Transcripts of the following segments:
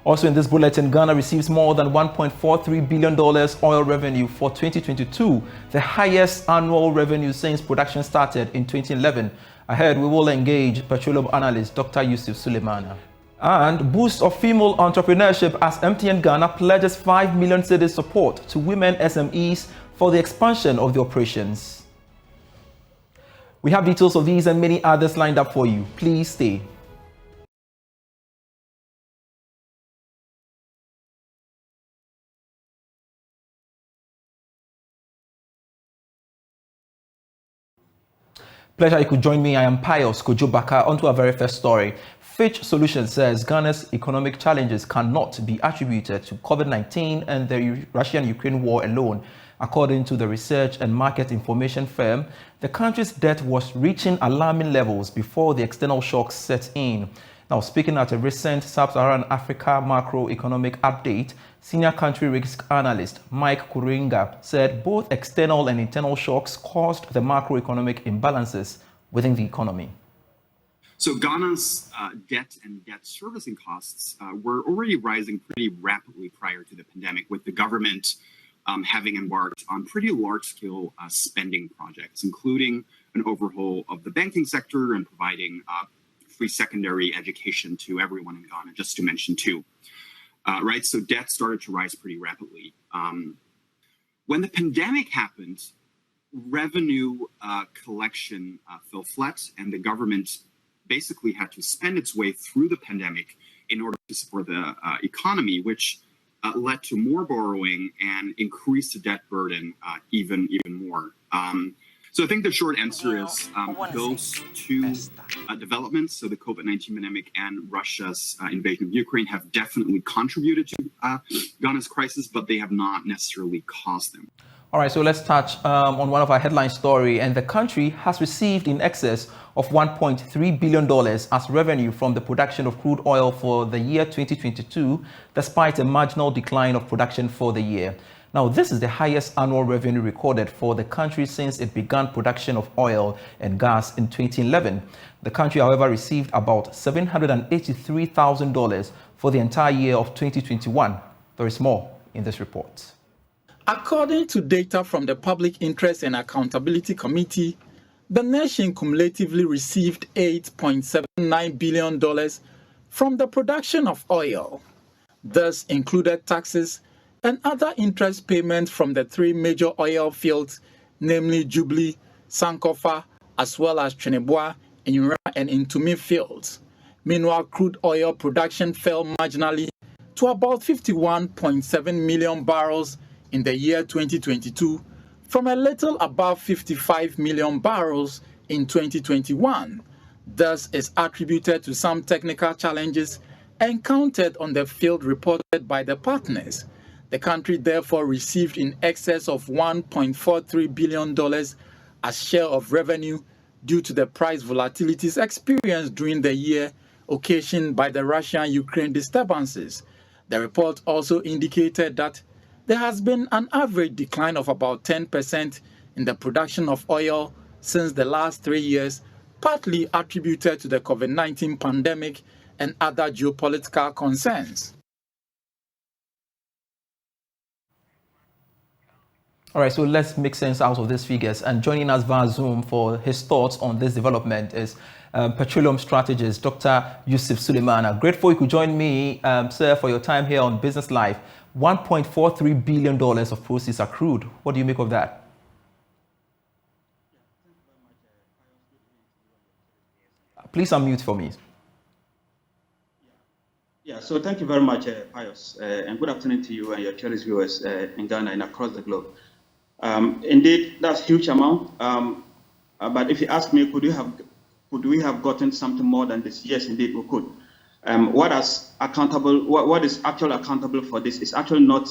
Also in this bulletin, Ghana receives more than $1.43 billion oil revenue for 2022, the highest annual revenue since production started in 2011. Ahead, we will engage petroleum analyst Dr. Yusuf Suleimana. And boost of female entrepreneurship as MTN Ghana pledges 5 million cedis support to women SMEs for the expansion of the operations. We have details of these and many others lined up for you. Please stay. Pleasure you could join me. I am Pious Kojobaka. On to our very first story. Fitch Solutions says Ghana's economic challenges cannot be attributed to COVID-19 and the Russian-Ukraine war alone. According to the research and market information firm, the country's debt was reaching alarming levels before the external shocks set in. Now, speaking at a recent Sub-Saharan Africa macroeconomic update, senior country risk analyst Mike Kuringa said both external and internal shocks caused the macroeconomic imbalances within the economy. So Ghana's debt and debt servicing costs were already rising pretty rapidly prior to the pandemic, with the government having embarked on pretty large-scale spending projects, including an overhaul of the banking sector and providing free secondary education to everyone in Ghana, just to mention two. Right, so debt started to rise pretty rapidly. When the pandemic happened, revenue collection fell flat, and the government basically had to spend its way through the pandemic in order to support the economy, which led to more borrowing and increased the debt burden even more. So I think the short answer is those two developments, so the COVID-19 pandemic and Russia's invasion of Ukraine, have definitely contributed to Ghana's crisis, but they have not necessarily caused them. All right, so let's touch on one of our headline story. And the country has received in excess of $1.3 billion as revenue from the production of crude oil for the year 2022, despite a marginal decline of production for the year. Now, this is the highest annual revenue recorded for the country since it began production of oil and gas in 2011. The country, however, received about $783,000 for the entire year of 2021. There is more in this report. According to data from the Public Interest and Accountability Committee, the nation cumulatively received $8.79 billion from the production of oil. This included taxes and other interest payments from the three major oil fields, namely Jubilee, Sankofa, as well as Trinidad, Inura, and Intumi fields. Meanwhile, crude oil production fell marginally to about 51.7 million barrels in the year 2022, from a little above 55 million barrels in 2021. This is attributed to some technical challenges encountered on the field reported by the partners. The country therefore received in excess of $1.43 billion as share of revenue due to the price volatilities experienced during the year occasioned by the Russian-Ukraine disturbances. The report also indicated that there has been an average decline of about 10% in the production of oil since the last 3 years, partly attributed to the COVID-19 pandemic and other geopolitical concerns. All right, so let's make sense out of these figures. And joining us via Zoom for his thoughts on this development is petroleum strategist Dr. Yusuf Suleimana. Grateful you could join me, sir, for your time here on Business Live. $1.43 billion of proceeds accrued. What do you make of that? Please unmute for me. Yeah, so thank you very much, Pious, and good afternoon to you and your cherished viewers in Ghana and across the globe. Indeed, that's a huge amount. But if you ask me, could we have gotten something more than this? Yes, indeed, we could. What is actually accountable for this is actually not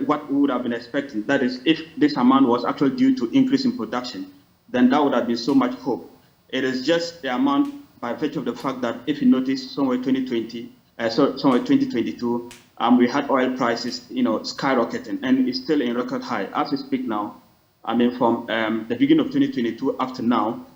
what we would have been expecting. That is, if this amount was actually due to increase in production, then that would have been so much hope. It is just the amount by virtue of the fact that if you notice somewhere 2022, we had oil prices, skyrocketing, and it's still in record high. As we speak now, I mean, from the beginning of 2022 up to now,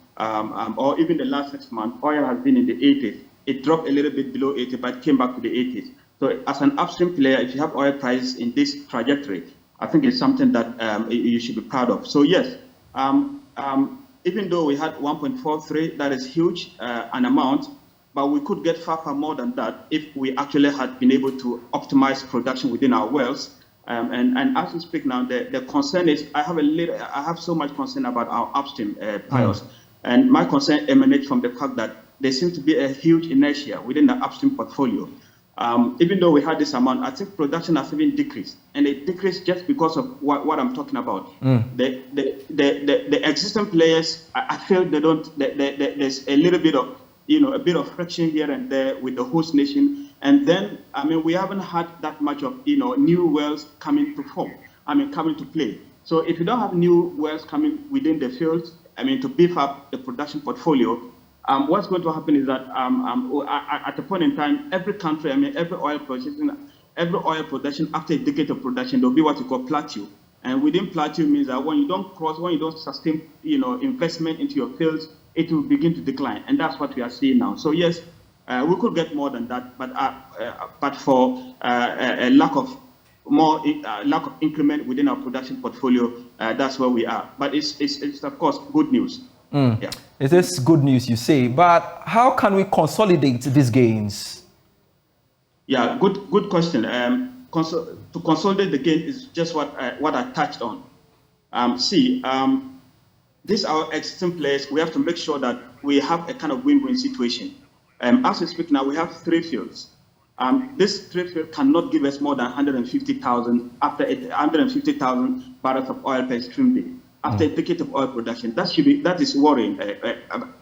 or even the last 6 months, oil has been in the 80s. It dropped a little bit below 80, but came back to the 80s. So as an upstream player, if you have oil prices in this trajectory, I think it's something that you should be proud of. So yes, even though we had 1.43, that is huge, an amount, but we could get far, far more than that if we actually had been able to optimize production within our wells. And as we speak now, the concern is I have so much concern about our upstream Pious, and my concern emanates from the fact that there seems to be a huge inertia within the upstream portfolio. Even though we had this amount, I think production has even decreased, and it decreased just because of what I'm talking about. The existing players, I feel they don't. There's a little bit of a bit of friction here and there with the host nation, and then we haven't had that much of new wells coming to form. Coming to play. So if you don't have new wells coming within the fields, to beef up the production portfolio. What's going to happen is that at a point in time, every country, every oil production, after a decade of production, there'll be what you call plateau. And within plateau means that when you don't sustain, investment into your fields, it will begin to decline. And that's what we are seeing now. So yes, we could get more than that, but for a lack of increment within our production portfolio, that's where we are. But it's of course good news. Yeah. It is good news, you say, but how can we consolidate these gains? Yeah, good question. To consolidate the gain is just what I touched on. These are our existing players. We have to make sure that we have a kind of win-win situation. As we speak now, we have 3 fields. This 3 field cannot give us more than 150,000 barrels of oil per stream day. After a decade of oil production, that is worrying,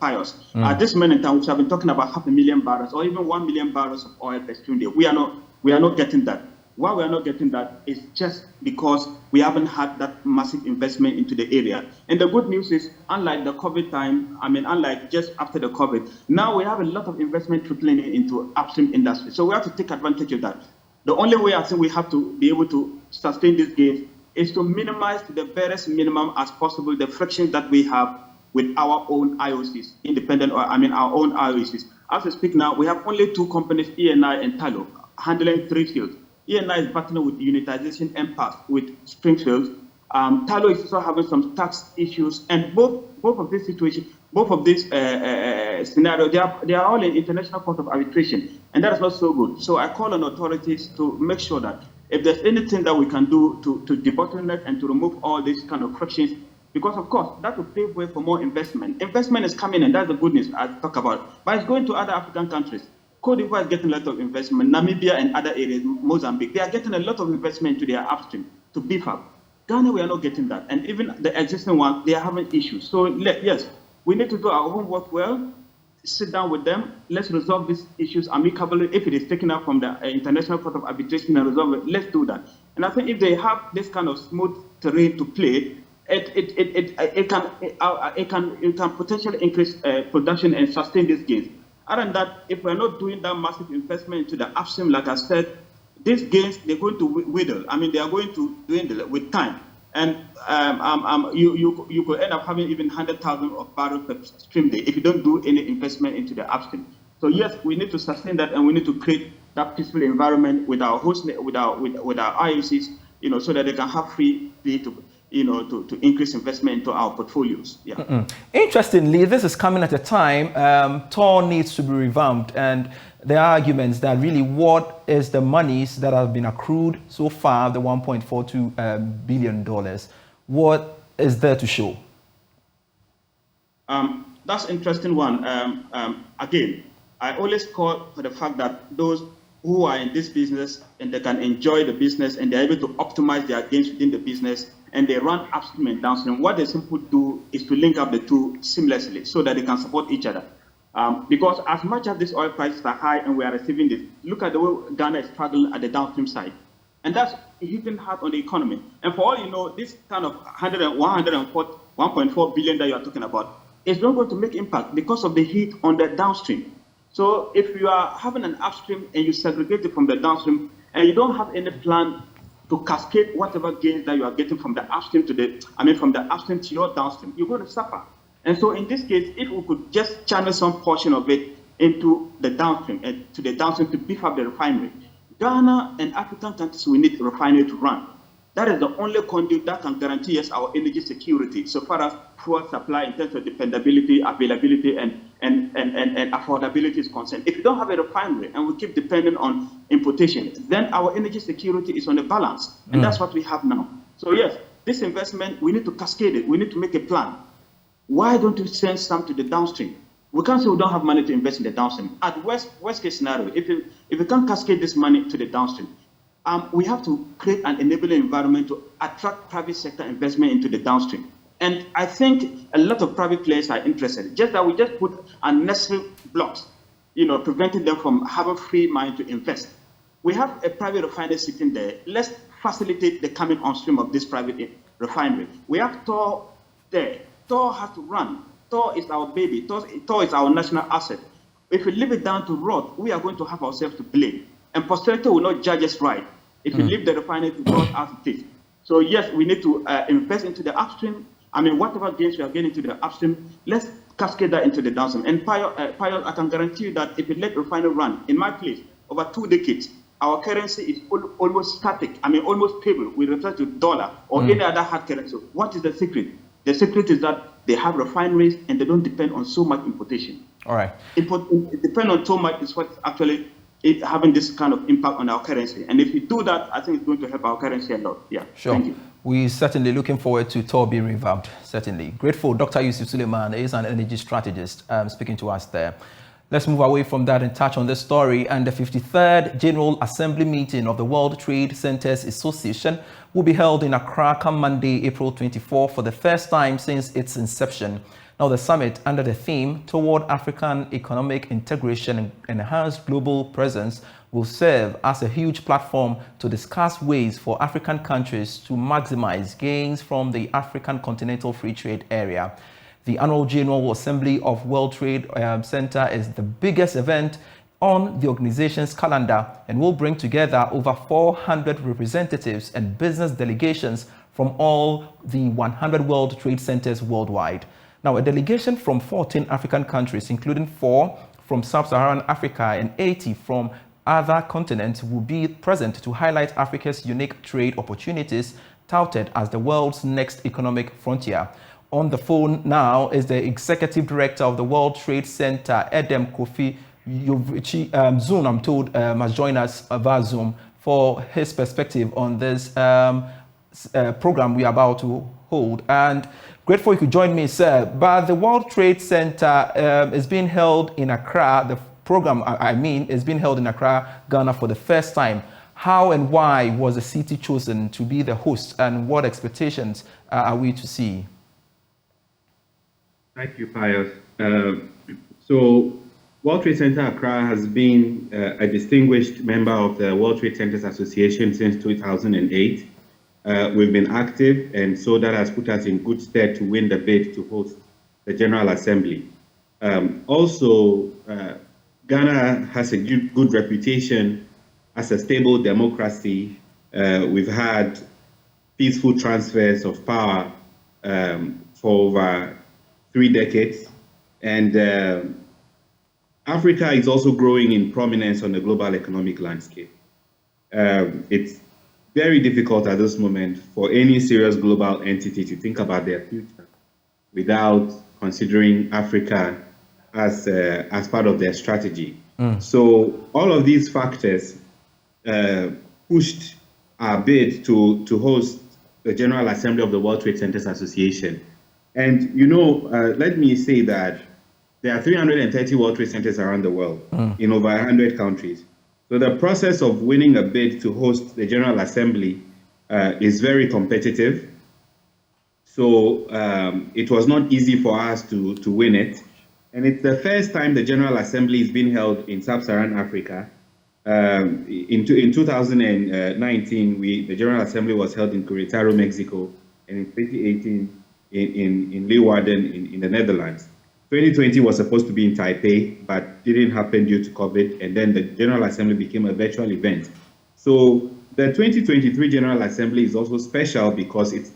Pious. At this moment in time, we have been talking about 500,000 barrels or even 1 million barrels of oil per stream day. We are not getting that. Why we are not getting that is just because we haven't had that massive investment into the area. And the good news is, unlike the COVID time, unlike just after the COVID, now we have a lot of investment trickling into upstream industry. So we have to take advantage of that. The only way I think we have to be able to sustain this gain is to minimize to the barest minimum as possible the friction that we have with our own IOCs, our own IOCs. As we speak now, we have only 2 companies, ENI and Tullow, handling 3 fields. ENI is partnering with unitization impasse with Springfield. Tullow is also having some tax issues, and both of these situations, both of these scenarios, they are all in international court of arbitration, and that is not so good. So I call on authorities to make sure that if there's anything that we can do to debottleneck and to remove all these kind of frictions, because of course that will pave way for more investment. Investment is coming, and that's the good news I talk about. But it's going to other African countries. Cote d'Ivoire is getting a lot of investment. Namibia and other areas, Mozambique, they are getting a lot of investment into their upstream to beef up. Ghana, we are not getting that, and even the existing ones, they are having issues. So yes, we need to do our homework well. Sit down with them. Let's resolve these issues amicably. If it is taken up from the International Court of Arbitration and resolve it, let's do that. And I think if they have this kind of smooth terrain to play, it can potentially increase production and sustain these gains. Other than that, if we're not doing that massive investment into the upstream, like I said, these gains, they're going to wither. They are going to dwindle with time. And you could end up having even 100,000 of barrels per stream day if you don't do any investment into the upstream. So yes, we need to sustain that, and we need to create that peaceful environment with our host, with our IOCs, so that they can have free play to increase investment into our portfolios. Yeah. Interestingly, this is coming at a time TOR needs to be revamped, and there are arguments that really what is the monies that have been accrued so far, the $1.42 billion, what is there to show? That's an interesting one. Again, I always call for the fact that those who are in this business and they can enjoy the business and they're able to optimize their gains within the business and they run upstream and downstream, what they simply do is to link up the two seamlessly so that they can support each other. Because as much as these oil prices are high and we are receiving this, look at the way Ghana is struggling at the downstream side. And that's hitting hard on the economy. And for all you know, this kind of 1.4 billion that you are talking about is not going to make impact because of the heat on the downstream. So if you are having an upstream and you segregate it from the downstream and you don't have any plan to cascade whatever gains that you are getting from the upstream from the upstream to your downstream, you're going to suffer. And so in this case, if we could just channel some portion of it into the downstream, to beef up the refinery, Ghana and African countries, we need a refinery to run. That is the only conduit that can guarantee us our energy security so far as fuel supply in terms of dependability, availability, and affordability is concerned. If you don't have a refinery and we keep depending on importation, then our energy security is on a balance. And that's what we have now. So yes, this investment, we need to cascade it. We need to make a plan. Why don't we send some to the downstream? We can't say we don't have money to invest in the downstream. At worst case scenario, if we can't cascade this money to the downstream, we have to create an enabling environment to attract private sector investment into the downstream. And I think a lot of private players are interested. Just that we just put unnecessary blocks, preventing them from having free money to invest. We have a private refinery sitting there. Let's facilitate the coming on stream of this private refinery. We have Tor there. Tor has to run. Tor is our baby. Tor is our national asset. If we leave it down to rot, we are going to have ourselves to blame. And posterity will not judge us right if we leave the refinery to rot as it is. So yes, we need to invest into the upstream. I mean, whatever gains we are getting into the upstream, let's cascade that into the downstream. And Pious, I can guarantee you that if we let refinery run, in my place, over 2 decades, our currency is almost static. I mean, almost stable with respect to dollar or any other hard currency. What is the secret? The secret is that they have refineries and they don't depend on so much importation. All right. It depends on so much is what's actually having this kind of impact on our currency. And if we do that, I think it's going to help our currency a lot. Yeah. Sure. Thank you. We're certainly looking forward to Tor being revamped, certainly. Grateful Dr. Yusuf Suleiman is an energy strategist speaking to us there. Let's move away from that and touch on this story. And the 53rd General Assembly meeting of the World Trade Centers Association will be held in Accra come Monday, April 24, for the first time since its inception. Now, the summit, under the theme Toward African Economic Integration and Enhanced Global Presence, will serve as a huge platform to discuss ways for African countries to maximize gains from the African Continental Free Trade Area. The annual General Assembly of World Trade Center is the biggest event on the organization's calendar and will bring together over 400 representatives and business delegations from all the 100 World Trade Centers worldwide. Now, a delegation from 14 African countries, including 4 from Sub-Saharan Africa and 80 from other continents, will be present to highlight Africa's unique trade opportunities touted as the world's next economic frontier. On the phone now is the Executive Director of the World Trade Center, Edem Kofi Zoom, I'm told, must join us via Zoom for his perspective on this program we are about to hold. And grateful you could join me, sir. But the World Trade Center is being held in Accra. The program, is being held in Accra, Ghana for the first time. How and why was the city chosen to be the host, and what expectations are we to see? Thank you, Pious. So World Trade Center Accra has been a distinguished member of the World Trade Centers Association since 2008. We've been active, and so that has put us in good stead to win the bid to host the General Assembly. Also, Ghana has a good reputation as a stable democracy. We've had peaceful transfers of power for over 3 decades, and Africa is also growing in prominence on the global economic landscape. It's very difficult at this moment for any serious global entity to think about their future without considering Africa as part of their strategy. So all of these factors pushed our bid to host the General Assembly of the World Trade Centers Association. And let me say that there are 330 World Trade Centers around the world in over 100 countries. So the process of winning a bid to host the General Assembly is very competitive. So it was not easy for us to win it. And it's the first time the General Assembly is being held in Sub-Saharan Africa. In 2019, the General Assembly was held in Querétaro, Mexico, and in 2018 in Leeuwarden in the Netherlands. 2020 was supposed to be in Taipei, but didn't happen due to COVID, and then the General Assembly became a virtual event. So the 2023 General Assembly is also special because it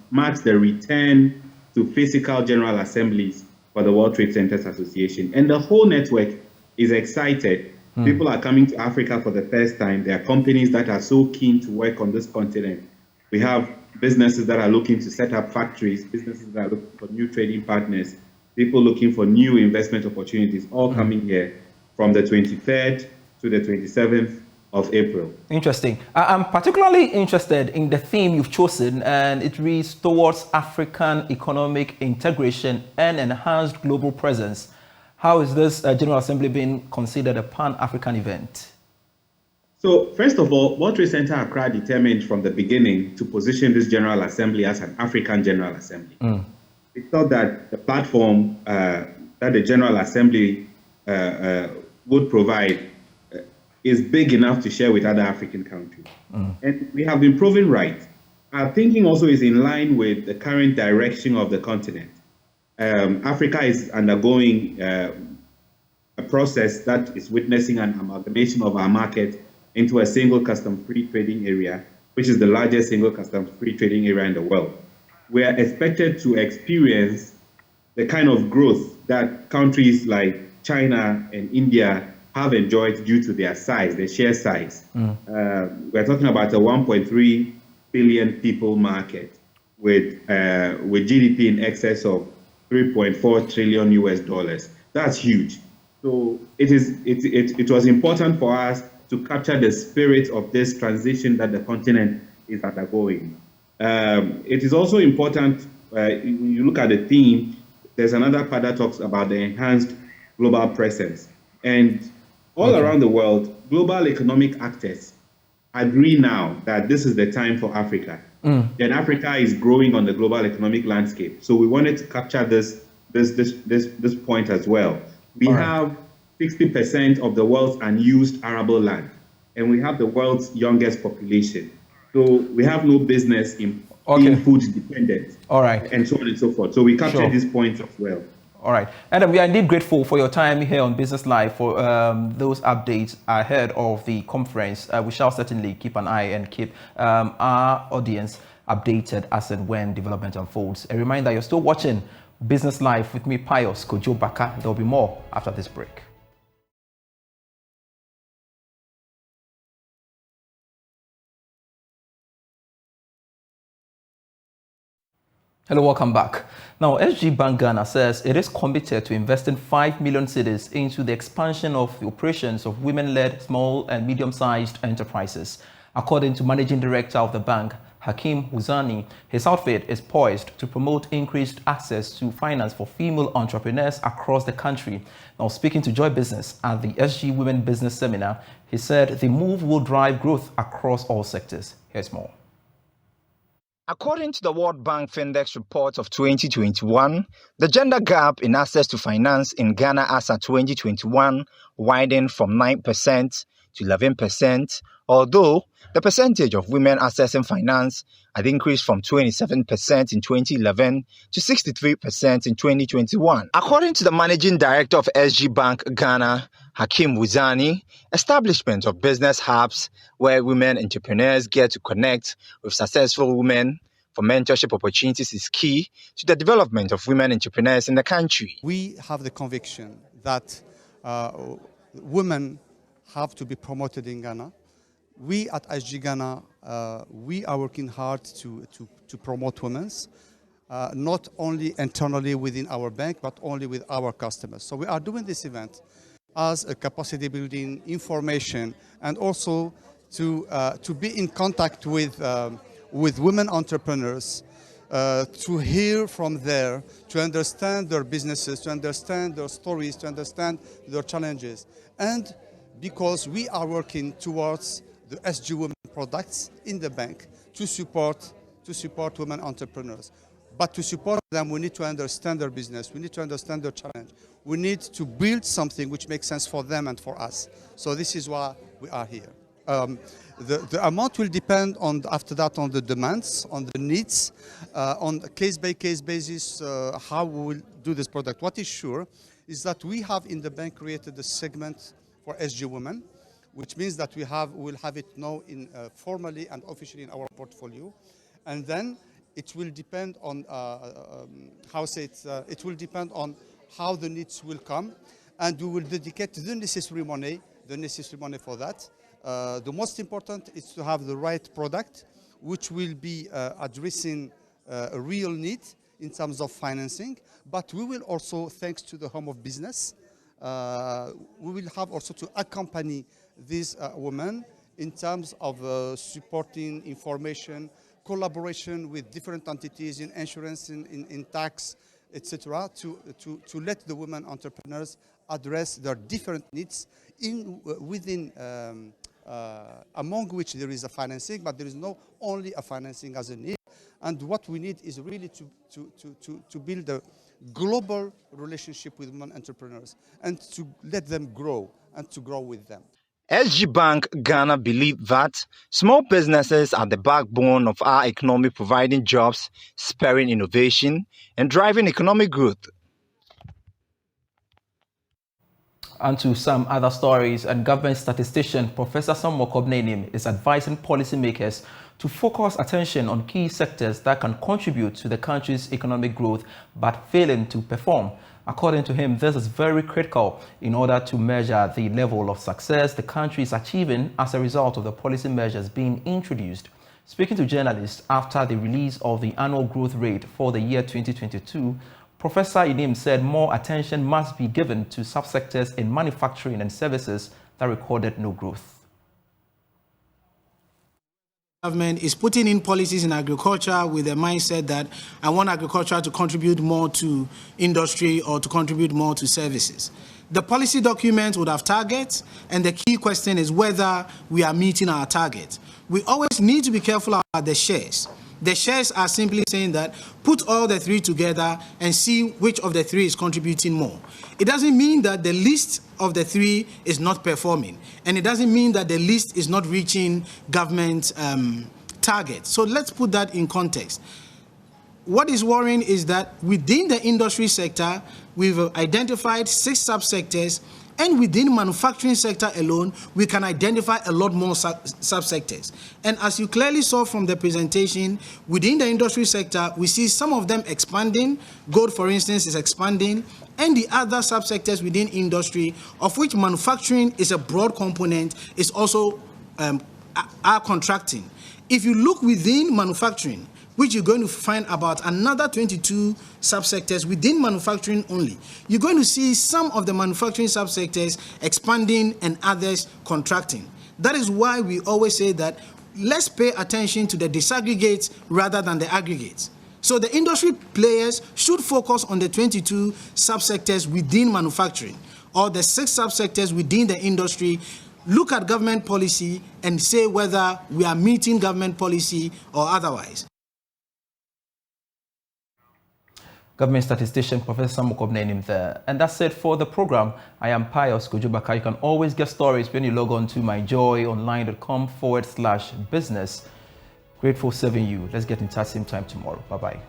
marks the return to physical General Assemblies for the World Trade Centers Association. And the whole network is excited People are coming to Africa for the first time. There are companies that are so keen to work on this continent. We have businesses that are looking to set up factories, businesses that are looking for new trading partners, people looking for new investment opportunities, all coming here from the 23rd to the 27th of April. Interesting. I'm particularly interested in the theme you've chosen, and it reads towards African economic integration and enhanced global presence. How is this General Assembly being considered a pan-African event? So, first of all, World Trade Center Accra determined from the beginning to position this General Assembly as an African General Assembly. We thought that the platform that the General Assembly would provide is big enough to share with other African countries. And we have been proven right. Our thinking also is in line with the current direction of the continent. Africa is undergoing a process that is witnessing an amalgamation of our market into a single custom-free trading area, which is the largest single custom-free trading area in the world. We are expected to experience the kind of growth that countries like China and India have enjoyed due to their size, their sheer size. We're talking about a 1.3 billion people market with GDP in excess of 3.4 trillion US dollars. That's huge. So it was important for us to capture the spirit of this transition that the continent is undergoing. It is also important, when you look at the theme, there's another part that talks about the enhanced global presence. And all around the world, global economic actors agree now that this is the time for Africa. Then Africa is growing on the global economic landscape. So we wanted to capture this point as well. We have 60% of the world's unused arable land, and we have the world's youngest population. So we have no business in being food dependent, and so on and so forth. So we captured these points as well. All right. Adam, we are indeed grateful for your time here on Business Live for those updates ahead of the conference. We shall certainly keep an eye and keep our audience updated as and when development unfolds. A reminder, you're still watching Business Live with me, Pious Kojo Baka. There will be more after this break. Hello, welcome back. Now, SG Bank Ghana says it is committed to investing 5 million cedis into the expansion of the operations of women-led small and medium-sized enterprises. According to Managing Director of the bank, Hakeem Huzani, his outfit is poised to promote increased access to finance for female entrepreneurs across the country. Now, speaking to Joy Business at the SG Women Business Seminar, he said the move will drive growth across all sectors. Here's more. According to the World Bank Findex report of 2021, the gender gap in access to finance in Ghana as at 2021 widened from 9% to 11%, although the percentage of women accessing finance had increased from 27% in 2011 to 63% in 2021. According to the Managing Director of SG Bank Ghana, Hakeem Wuzani, establishment of business hubs where women entrepreneurs get to connect with successful women for mentorship opportunities is key to the development of women entrepreneurs in the country. We have the conviction that women have to be promoted in Ghana. We at SG Ghana, we are working hard to promote women, not only internally within our bank, but only with our customers. So we are doing this event as a capacity building information, and also to be in contact with women entrepreneurs, to hear from there, to understand their businesses, to understand their stories, to understand their challenges. And because we are working towards the SG Women products in the bank to support women entrepreneurs. But to support them, we need to understand their business. We need to understand their challenge. We need to build something which makes sense for them and for us. So this is why we are here. The amount will depend on, after that, on the demands, on the needs, on a case-by-case basis, how we will do this product. What is sure is that we have in the bank created a segment for SG Women, which means that we'll have it now in formally and officially in our portfolio. And then it will depend on it will depend on how the needs will come, and we will dedicate the necessary money the necessary money for that. The most important is to have the right product, which will be addressing a real need in terms of financing. But we will also, thanks to the Home of Business, we will have also to accompany these women in terms of supporting information, collaboration with different entities in insurance, in tax, etc., to let the women entrepreneurs address their different needs within among which there is a financing, but there is no only a financing as a need. And what we need is really to build a global relationship with women entrepreneurs and to let them grow and to grow with them. SG Bank Ghana believe that small businesses are the backbone of our economy, providing jobs, spurring innovation, and driving economic growth. And to some other stories, and government statistician Professor Samuel Kobnenim is advising policymakers to focus attention on key sectors that can contribute to the country's economic growth but failing to perform. According to him, this is very critical in order to measure the level of success the country is achieving as a result of the policy measures being introduced. Speaking to journalists after the release of the annual growth rate for the year 2022, Professor Inim said more attention must be given to subsectors in manufacturing and services that recorded no growth. Government is putting in policies in agriculture with a mindset that I want agriculture to contribute more to industry or to contribute more to services. The policy document would have targets, and the key question is whether we are meeting our target. We always need to be careful about the shares. The shares are simply saying that put all the three together and see which of the three is contributing more. It doesn't mean that the least of the three is not performing, and it doesn't mean that the least is not reaching government targets. So let's put that in context. What is worrying is that within the industry sector, we've identified 6 subsectors, and within manufacturing sector alone, we can identify a lot more subsectors. And as you clearly saw from the presentation, within the industry sector, we see some of them expanding. Gold, for instance, is expanding, and the other subsectors within industry, of which manufacturing is a broad component, is also are contracting. If you look within manufacturing, which you're going to find about another 22 subsectors within manufacturing only, you're going to see some of the manufacturing subsectors expanding and others contracting. That is why we always say that let's pay attention to the disaggregates rather than the aggregates. So the industry players should focus on the 22 subsectors within manufacturing, or the 6 subsectors within the industry. Look at government policy and say whether we are meeting government policy or otherwise. Government statistician Professor Samuel Kobnenim there. And that's it for the program. I am Pious. You can always get stories when you log on to myjoyonline.com/business. Grateful serving you. Let's get in touch same time tomorrow. Bye-bye.